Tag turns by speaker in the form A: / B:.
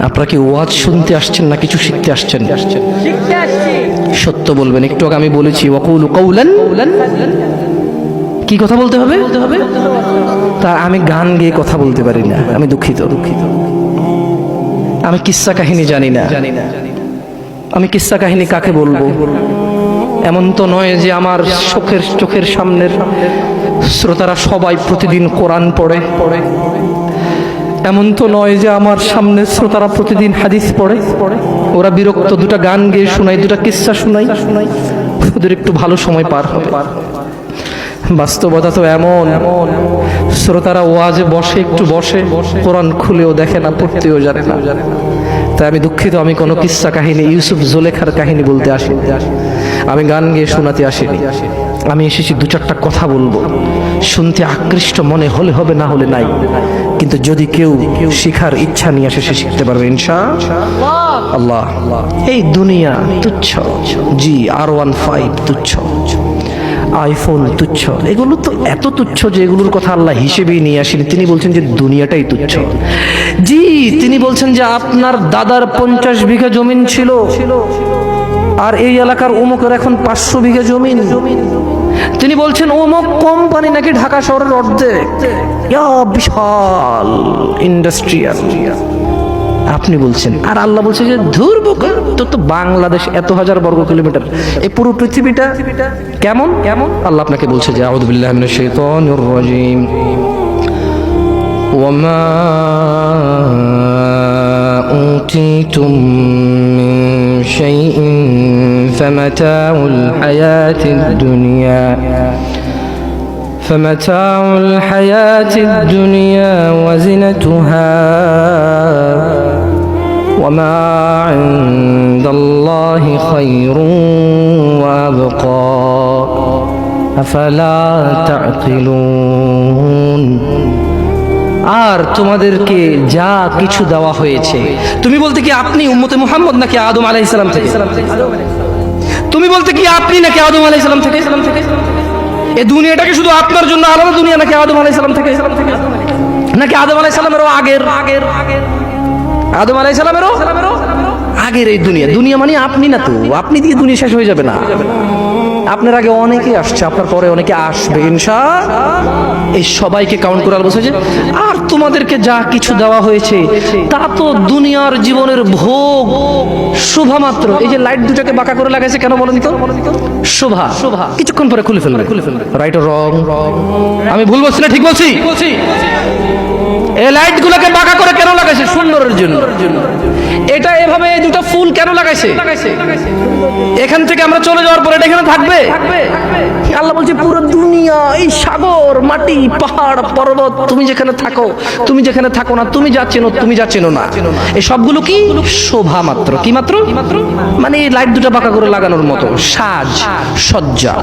A: আপনারা কি ওয়াজ শুনতে আসছেন না কিছু শিখতে আসছেন? সত্য বলবেন। একটু আগে আমি বলেছি ওয়াকুলু কাউলান, কি কথা বলতে হবে? তা আমি গান গেয়ে কথা বলতে পারি না, আমি দুঃখিত। আমি কিস্সা কাহিনী জানি না। আমি কিস্সা কাহিনী কাকে বলবো? এমন তো নয় যে আমার চোখের সামনের শ্রোতারা সবাই প্রতিদিন কোরআন পড়ে। এমন তো নয় যে আমার সামনে শ্রোতারা প্রতিদিন হাদিস পড়ে। ওরা বিরক্ত, দুটা গান গেয়ে শোনাই, দুটা কিস্সা শোনাই, ওদের একটু ভালো সময় পার হবে। বাস্তবতা তো এমন, শ্রোতারা ওয়াজে বসে, একটু বসে, কোরআন খুলেও দেখে না, পড়তেও জানে না। তাই আমি দুঃখিত, আমি কোনো কিস্সা কাহিনী, ইউসুফ জুলেখার কাহিনী বলতে আসিনি, আমি গান গেয়ে শোনাতে আসিনি। আমি এসেছি দু চারটা কথা বলবো, শুনতে আকৃষ্ট মনে হলে হবে, না হলে নাই। কিন্তু যদি কেউ শিখার ইচ্ছা নিয়ে আসে, সে শিখতে পারবে ইনশাআল্লাহ। এই দুনিয়া তুচ্ছ, জি R15 তুচ্ছ, আইফোন তুচ্ছ, এগুলো তো এত তুচ্ছ যে এগুলোর কথা আল্লাহ হিসেবেই নিয়ে আসেনি। তিনি বলছেন যে দুনিয়াটাই তুচ্ছ। জি, তিনি বলছেন যে আপনার দাদার 50 বিঘা জমিন ছিল, আর এই এলাকার অমুকের এখন 500 বিঘা জমিন। তিনি বলছেন অমুক কোম্পানি নাকি ঢাকা শহরের অর্ধেক, বিশাল ইন্ডাস্ট্রিয়াল। আপনি বলছেন, আর আল্লাহ বলছে যে ধুর বোকা, তোর তো বাংলাদেশ এত হাজার বর্গ কিলোমিটার, এই পুরো পৃথিবীটা কেমন কেমন। আল্লাহ আপনাকে বলছে যে আউযু বিল্লাহি মিনাশ শাইতানির রাজীম, ওয়ামা উতিতুম মিন শাইইন ফামাতাউল হায়াতিদ দুনিয়া فمتاع الحياة الدنيا وزنتها وما عند الله خير وأبقى أفلا تعقلون। আর তোমাদেরকে যা কিছু দেওয়া হয়েছে, তুমি বলতে কি আপনি উম্মতে মুহাম্মদ নাকি আদম আলাইহিস সালাম থেকে? তুমি বলতে কি আপনি নাকি আদম আলাইহিস সালাম থেকে? এই দুনিয়াটাকে শুধু আপনার জন্য আলাদা দুনিয়া নাকি আদম আলাইহিস সালাম থেকে, নাকি আদম আলাইহিস সালামেরও আগের? আদম আলাইহিস সালামেরও আগের এই দুনিয়া। দুনিয়া মানে আপনি না তো, আপনি দিয়ে দুনিয়া শেষ হয়ে যাবে না। আপনার আগে অনেকে আসছে, আপনার পরে অনেকে আসবে ইনশাআল্লাহ। এই সবাইকে কাউন্ট করে বলছে যে আর তোমাদেরকে যা কিছু দেওয়া হয়েছে তা তো দুনিয়ার জীবনের ভোগ, শোভা মাত্র। এই যে লাইট দুটাকে বাঁকা করে লাগাইছে কেন বলেন তো? শোভা, কিছুক্ষণ পরে খুলে ফেলবে। রাইট ও রং? আমি ভুল বলছি না ঠিক বলছি? এই লাইট গুলোকে বাঁকা করে কেন লাগাইছে? সুন্দরের জন্য। এটা এভাবে এই দুটো ফুল কেন লাগাইছে? এখান থেকে আমরা চলে যাওয়ার পরে এটা এখানে থাকবে। আল্লাহ বলছে পুরো দুনিয়া, এই সাগর, মাটি, পাহাড়, পর্বত, তুমি যেখানে থাকো, তুমি যেখানে থাকো না, তুমি যা চেনো, তুমি যা চেনো না, এই সবগুলো কি শোভা মাত্র। কি মাত্র? মানে এই লাইট দুটো বাঁকা করে লাগানোর মতো, সাজ সজ্জা।